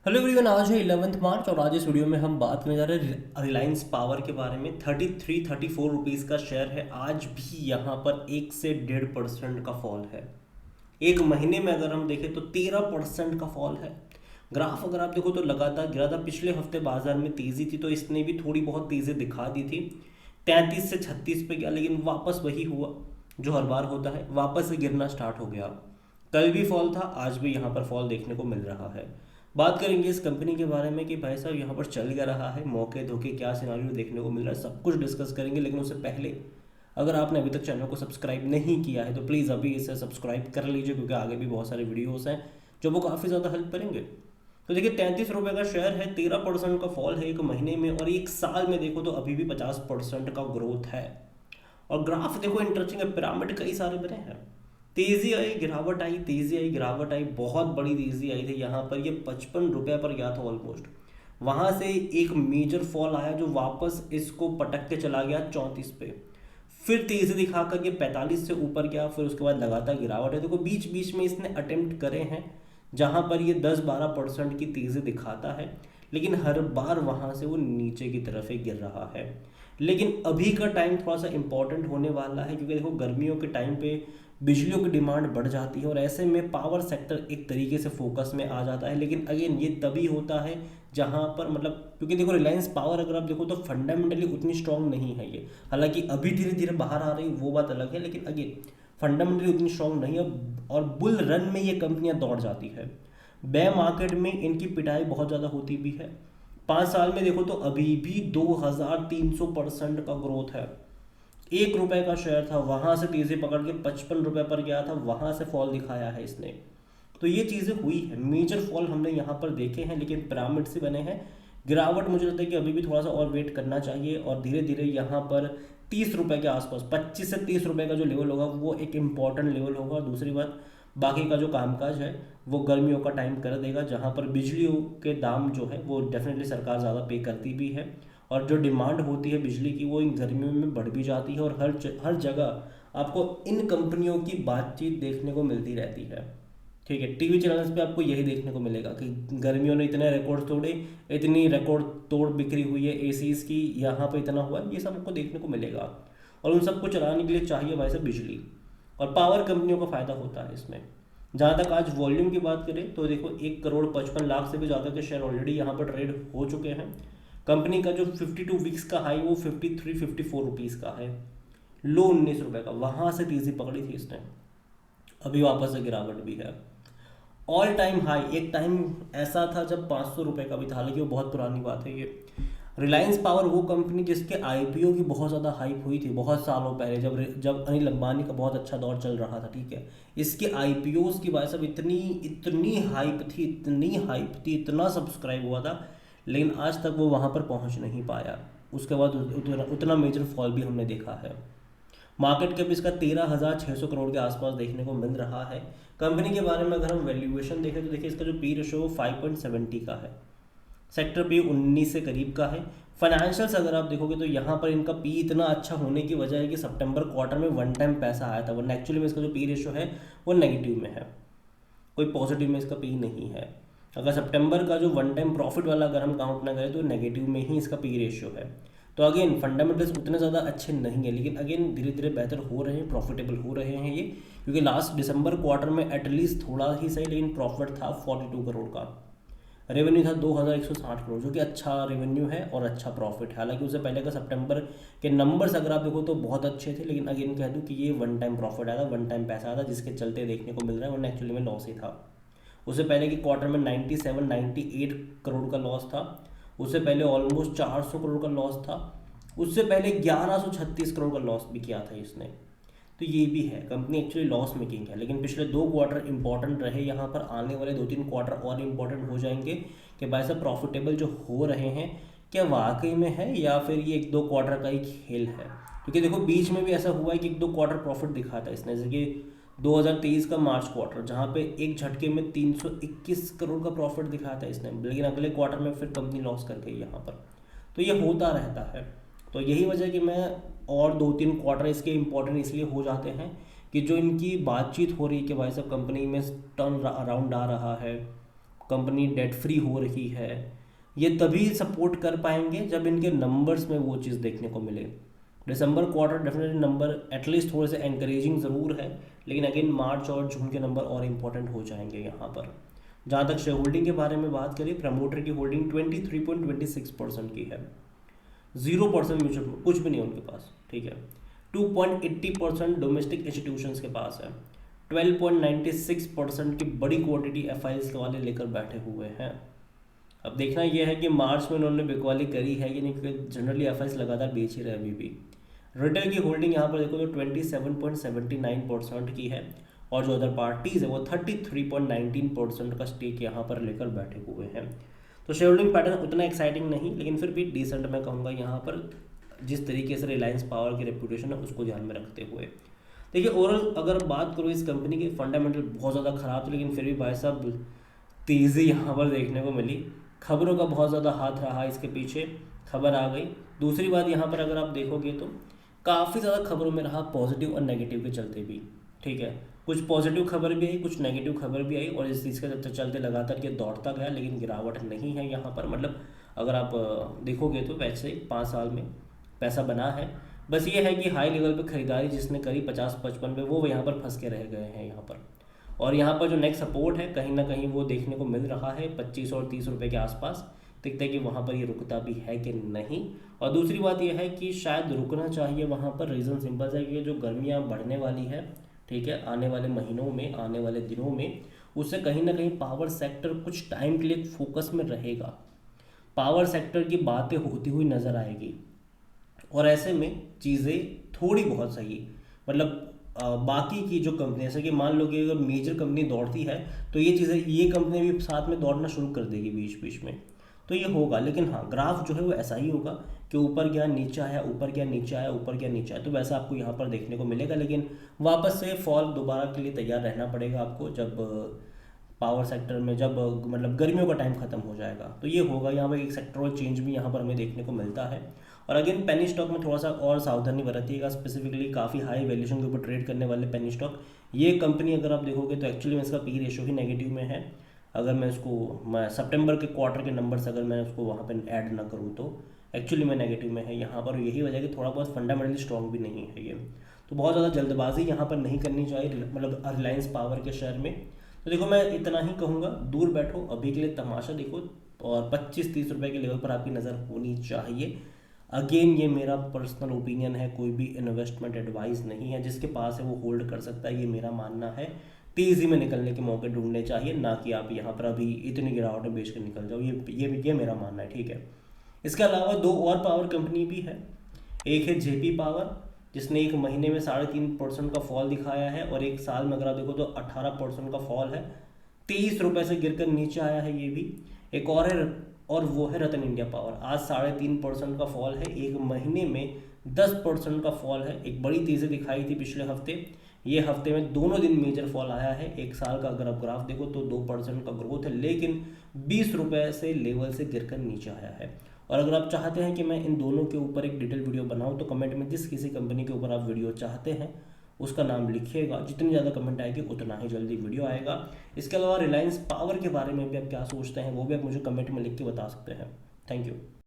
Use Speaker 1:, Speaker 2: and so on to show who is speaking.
Speaker 1: Hello everyone, आज है 11 मार्च और आज इस वीडियो में हम बात करने जा रहे हैं रिलायंस पावर के बारे में। 34 रुपीज़ का शेयर है। आज भी यहाँ पर 1 से 1.5% का फॉल है। एक महीने में अगर हम देखें तो 13% का फॉल है। ग्राफ अगर आप देखो तो लगातार गिरा था। पिछले हफ्ते बाजार में तेज़ी थी तो इसने भी थोड़ी बहुत तेज़ी दिखा दी थी। 33 से 36 पे गया, लेकिन वापस वही हुआ जो हर बार होता है, वापस से गिरना स्टार्ट हो गया। कल भी फॉल था, आज भी यहाँ पर फॉल देखने को मिल रहा है। बात करेंगे इस कंपनी के बारे में कि भाई साहब यहाँ पर चल क्या रहा है, मौके धोखे क्या सिनारियो देखने को मिल रहा है, सब कुछ डिस्कस करेंगे। लेकिन उससे पहले अगर आपने अभी तक चैनल को सब्सक्राइब नहीं किया है तो प्लीज़ अभी इसे सब्सक्राइब कर लीजिए, क्योंकि आगे भी बहुत सारे वीडियोस हैं जो वो काफ़ी ज़्यादा हेल्प करेंगे। तो देखिए, 33 रुपये का शेयर है, 13% का फॉल है एक महीने में, और एक साल में देखो तो अभी भी 50% का ग्रोथ है। और ग्राफ देखो इंटरेस्टिंग है, पिरामिड कई सारे बने हैं। तेजी आई गिरावट आई, तेजी आई गिरावट आई, बहुत बड़ी तेजी आई थी। यहाँ पर ये 55 रुपये पर गया था ऑलमोस्ट। वहाँ से एक मेजर फॉल आया जो वापस इसको पटक के चला गया 34 पे। फिर तेजी दिखाकर ये 45 से ऊपर गया, फिर उसके बाद लगातार गिरावट है। देखो बीच बीच में इसने अटेम्प्ट करे हैं जहाँ पर ये 10-12% की तेजी दिखाता है, लेकिन हर बार वहाँ से वो नीचे की तरफ ही गिर रहा है। लेकिन अभी का टाइम थोड़ा सा इम्पोर्टेंट होने वाला है, क्योंकि देखो गर्मियों के टाइम पे बिजलियों की डिमांड बढ़ जाती है और ऐसे में पावर सेक्टर एक तरीके से फोकस में आ जाता है। लेकिन अगेन ये तभी होता है जहाँ पर मतलब, क्योंकि देखो रिलायंस पावर अगर आप देखो तो फंडामेंटली उतनी स्ट्रांग नहीं है ये। हालांकि अभी धीरे धीरे बाहर आ रही वो बात अलग है, लेकिन अगेन फंडामेंटली उतनी स्ट्रांग नहीं है। और बुल रन में ये कंपनियां दौड़ जाती है, बे मार्केट में इनकी पिटाई बहुत ज़्यादा होती भी है। 5 साल में देखो तो अभी भी 2300% का ग्रोथ है। 1 रुपए का शेयर था, वहां से तेजी पकड़ के 55 रुपए पर गया था, वहां से फॉल दिखाया है इसने। तो ये चीज़ें हुई है, मेजर फॉल हमने यहाँ पर देखे हैं, लेकिन पिरामिड से बने हैं। गिरावट मुझे लगता है कि अभी भी थोड़ा सा और वेट करना चाहिए, और धीरे धीरे यहाँ पर 30 रुपए के आसपास, 25 से 30 रुपए का जो लेवल होगा वो एक इम्पॉर्टेंट लेवल होगा। और दूसरी बात, बाकी का जो कामकाज है वो गर्मियों का टाइम कर देगा, जहाँ पर बिजलियों के दाम जो है वो डेफिनेटली सरकार ज़्यादा पे करती भी है, और जो डिमांड होती है बिजली की वो इन गर्मियों में बढ़ भी जाती है। और हर जगह आपको इन कंपनियों की बातचीत देखने को मिलती रहती है। ठीक है, टीवी चैनल्स पे आपको यही देखने को मिलेगा कि गर्मियों ने इतने रिकॉर्ड तोड़े, इतनी रिकॉर्ड तोड़ बिक्री हुई है एसीज की, यहाँ पे इतना हुआ है, ये सब आपको देखने को मिलेगा। और उन सबको चलाने के लिए चाहिए भाई साहब बिजली, और पावर कंपनियों का फ़ायदा होता है इसमें। जहाँ तक आज वॉल्यूम की बात करें तो देखो 1 करोड़ 55 लाख से भी ज़्यादा के शेयर ऑलरेडी यहाँ पर ट्रेड हो चुके हैं। कंपनी का जो 52 वीक्स का हाई वो 53-54 रुपीज़ का है। लो 19 रुपये का, वहाँ से तेज़ी पकड़ी थी इसने, अभी वापस से गिरावट भी है। ऑल टाइम हाई एक टाइम ऐसा था जब 500 रुपये का भी था, हालांकि वो बहुत पुरानी बात है ये। रिलायंस पावर वो कंपनी जिसके आईपीओ की बहुत ज़्यादा हाइप हुई थी बहुत सालों पहले, जब जब अनिल अंबानी का बहुत अच्छा दौर चल रहा था। ठीक है, इसके आईपीओस की वजह से इतनी इतनी हाइप थी, इतनी हाइप थी, इतना सब्सक्राइब हुआ था, लेकिन आज तक वो वहाँ पर पहुँच नहीं पाया। उसके बाद उतना उतना मेजर फॉल भी हमने देखा है। मार्केट कैप इसका 13,600 करोड़ के आसपास देखने को मिल रहा है। कंपनी के बारे में अगर हम वैल्यूएशन देखें तो देखिए इसका जो पी रेशो 5.70 का है, सेक्टर पी 19 से करीब का है। फाइनेंशियल्स अगर आप देखोगे तो यहाँ पर इनका पी इतना अच्छा होने की वजह है कि सितंबर क्वार्टर में वन टाइम पैसा आया था, वरना एक्चुअली में इसका जो पी रेशो है वो नेगेटिव में है, कोई पॉजिटिव में इसका पी नहीं है। अगर सितंबर का जो वन टाइम प्रॉफिट वाला अगर हम काउंट ना करें तो नेगेटिव में ही इसका पी रेशियो है। तो अगेन फंडामेंटल्स उतने ज़्यादा अच्छे नहीं है, लेकिन अगेन धीरे धीरे बेहतर हो रहे हैं, प्रॉफिटेबल हो रहे हैं ये। क्योंकि लास्ट दिसंबर क्वार्टर में एटलीस्ट थोड़ा ही सही, लेकिन प्रॉफिट था 42 करोड़ का, रेवेन्यू था 2160 करोड़, जो कि अच्छा रेवेन्यू है और अच्छा प्रॉफिट है। हालांकि उससे पहले का सितंबर के नंबर्स अगर आप देखो तो बहुत अच्छे थे, लेकिन अगेन कह दूँ कि ये वन टाइम प्रॉफिट आया था, वन टाइम पैसा आया था, जिसके चलते देखने को मिल रहा है, वरना एक्चुअली में लॉस ही था। उससे पहले कि क्वार्टर में 97-98 करोड़ का लॉस था। उससे पहले ऑलमोस्ट 400 करोड़ का लॉस था। उससे पहले 1136 करोड़ का लॉस भी किया था इसने। तो ये भी है, कंपनी एक्चुअली लॉस मेकिंग है, लेकिन पिछले 2 क्वार्टर इंपॉर्टेंट रहे। यहाँ पर आने वाले 2-3 क्वार्टर और इंपॉर्टेंट हो जाएंगे कि भाई साहब प्रॉफिटेबल जो हो रहे हैं क्या वाकई में है, या फिर ये 1-2 क्वार्टर का ही खेल है। क्योंकि देखो बीच में भी ऐसा हुआ है कि 1-2 क्वार्टर प्रॉफिट दिखा था इसने, जैसे कि 2023 का मार्च क्वार्टर, जहाँ पे एक झटके में 321 करोड़ का प्रॉफिट दिखाया था इसने, लेकिन अगले क्वार्टर में फिर कंपनी लॉस कर गई यहाँ पर। तो ये होता रहता है। तो यही वजह कि मैं, और 2-3 क्वार्टर इसके इंपॉर्टेंट इसलिए हो जाते हैं कि जो इनकी बातचीत हो रही है कि भाई साहब कंपनी में टर्न अराउंड आ रहा है, कंपनी डेट फ्री हो रही है, ये तभी सपोर्ट कर पाएंगे जब इनके नंबर्स में वो चीज़ देखने को मिले। दिसंबर क्वार्टर डेफिनेटली नंबर एटलीस्ट थोड़े से एनकरेजिंग ज़रूर है, लेकिन अगेन मार्च और जून के नंबर और इम्पोर्टेंट हो जाएंगे यहाँ पर। जहाँ तक शेयर होल्डिंग के बारे में बात करें, प्रमोटर की होल्डिंग 23.26% की है, 0% म्यूचुअल फंड, कुछ भी नहीं उनके पास, ठीक है। 2.80% डोमेस्टिक इंस्टीट्यूशंस के पास है, 12.96% की बड़ी क्वांटिटी एफआईएस वाले लेकर बैठे हुए हैं। अब देखना यह है कि मार्च में उन्होंने बिकवाली करी है कि नहीं, क्योंकि जनरली एफआईएस लगातार बेच ही रहे अभी भी। रिटेल की होल्डिंग यहाँ पर देखो तो 27.79% की है, और जो अदर पार्टीज़ है वो 33.19% का स्टेक यहाँ पर लेकर बैठे हुए हैं। तो शेयर होल्डिंग पैटर्न उतना एक्साइटिंग नहीं, लेकिन फिर भी डिसेंट मैं कहूँगा यहाँ पर, जिस तरीके से रिलायंस पावर की रेपुटेशन है उसको ध्यान में रखते हुए। देखिए ओवरऑल अगर बात करूँ इस कंपनी की, फंडामेंटल बहुत ज़्यादा ख़राब थे, लेकिन फिर भी भाई साहब तेज़ी यहाँ पर देखने को मिली। खबरों का बहुत ज़्यादा हाथ रहा इसके पीछे, खबर आ गई। दूसरी बात यहाँ पर अगर आप देखोगे तो काफ़ी ज़्यादा खबरों में रहा पॉजिटिव और नेगेटिव के चलते भी, ठीक है। कुछ पॉजिटिव खबर भी आई, कुछ नेगेटिव खबर भी आई, और इस चीज़ के चलते लगातार ये दौड़ता गया, लेकिन गिरावट नहीं है यहाँ पर। मतलब अगर आप देखोगे तो वैसे 5 साल में पैसा बना है, बस ये है कि हाई लेवल पे खरीदारी जिसने करी 50-55 पे, वो यहाँ पर फंस के रह गए हैं यहाँ पर। और यहाँ पर जो नेक्स्ट सपोर्ट है कहीं ना कहीं वो देखने को मिल रहा है 25 और 30 रुपये के आसपास। दिखता है कि वहाँ पर ये रुकता भी है कि नहीं। और दूसरी बात यह है कि शायद रुकना चाहिए वहाँ पर, रीज़न सिंपल है कि जो गर्मियाँ बढ़ने वाली है, ठीक है, आने वाले महीनों में, आने वाले दिनों में, उससे कहीं ना कहीं पावर सेक्टर कुछ टाइम के लिए फोकस में रहेगा। पावर सेक्टर की बातें होती हुई नज़र आएगी, और ऐसे में चीज़ें थोड़ी बहुत सही, मतलब बाकी की जो कंपनी, जैसे कि मान लो कि अगर मेजर कंपनी दौड़ती है तो ये चीज़ें, ये कंपनी भी साथ में दौड़ना शुरू कर देगी बीच बीच में, तो ये होगा। लेकिन हाँ, ग्राफ जो है वो ऐसा ही होगा कि ऊपर गया नीचे आया, ऊपर गया नीचे आया, ऊपर गया नीचे आया, तो वैसा आपको यहाँ पर देखने को मिलेगा। लेकिन वापस से फॉल दोबारा के लिए तैयार रहना पड़ेगा आपको, जब पावर सेक्टर में जब मतलब गर्मियों का टाइम खत्म हो जाएगा, तो ये होगा। यहाँ पर एक सेक्टरल चेंज भी यहाँ पर हमें देखने को मिलता है। और अगेन पेनी स्टॉक में थोड़ा सा और सावधानी बरतिएगा, स्पेसिफिकली काफ़ी हाई वैल्यूएशन के ऊपर ट्रेड करने वाले पेनी स्टॉक, ये कंपनी अगर आप देखोगे तो एक्चुअली में इसका पी रेशो ही नेगेटिव में है। अगर मैं सितंबर के क्वार्टर के नंबर्स अगर मैं उसको वहाँ पर ऐड ना करूँ तो एक्चुअली में नेगेटिव में है यहाँ पर। यही वजह कि थोड़ा बहुत फंडामेंटली स्ट्रॉन्ग भी नहीं है ये, तो बहुत ज़्यादा जल्दबाजी यहाँ पर नहीं करनी चाहिए, मतलब रिलायंस पावर के शेयर में। तो देखो मैं इतना ही कहूँगा, दूर बैठो, अभी के लिए तमाशा देखो, और 25-30 रुपये के लेवल पर आपकी नज़र होनी चाहिए। अगेन ये मेरा पर्सनल ओपिनियन है, कोई भी इन्वेस्टमेंट एडवाइस नहीं है। जिसके पास है वो होल्ड कर सकता है, ये मेरा मानना है। तेज़ी में निकलने के मौके ढूंढने चाहिए, ना कि आप यहाँ पर अभी इतनी गिरावट में बेच कर निकल जाओ, ये मेरा मानना है, ठीक है। इसके अलावा 2 और पावर कंपनी भी है। एक है जेपी पावर, जिसने एक महीने में 3.5% का फॉल दिखाया है, और एक साल में अगर आप देखो तो 18% का फॉल है, 23 रुपये से गिरकर नीचे आया है ये भी। एक और है, और वो है रतन इंडिया पावर, आज 3.5% का फॉल है, एक महीने में 10% का फॉल है। एक बड़ी तेज़ी दिखाई थी पिछले हफ्ते, ये हफ्ते में दोनों दिन मेजर फॉल आया है। एक साल का अगर आप ग्राफ देखो तो 2% का ग्रोथ है, लेकिन 20 रुपये से लेवल से गिरकर नीचे आया है। और अगर आप चाहते हैं कि मैं इन दोनों के ऊपर एक डिटेल वीडियो बनाऊं, तो कमेंट में जिस किसी कंपनी के ऊपर आप वीडियो चाहते हैं उसका नाम लिखिएगा। जितनी ज़्यादा कमेंट आएगी उतना ही जल्दी वीडियो आएगा। इसके अलावा रिलायंस पावर के बारे में भी आप क्या सोचते हैं वो भी आप मुझे कमेंट में लिख के बता सकते हैं। Thank you.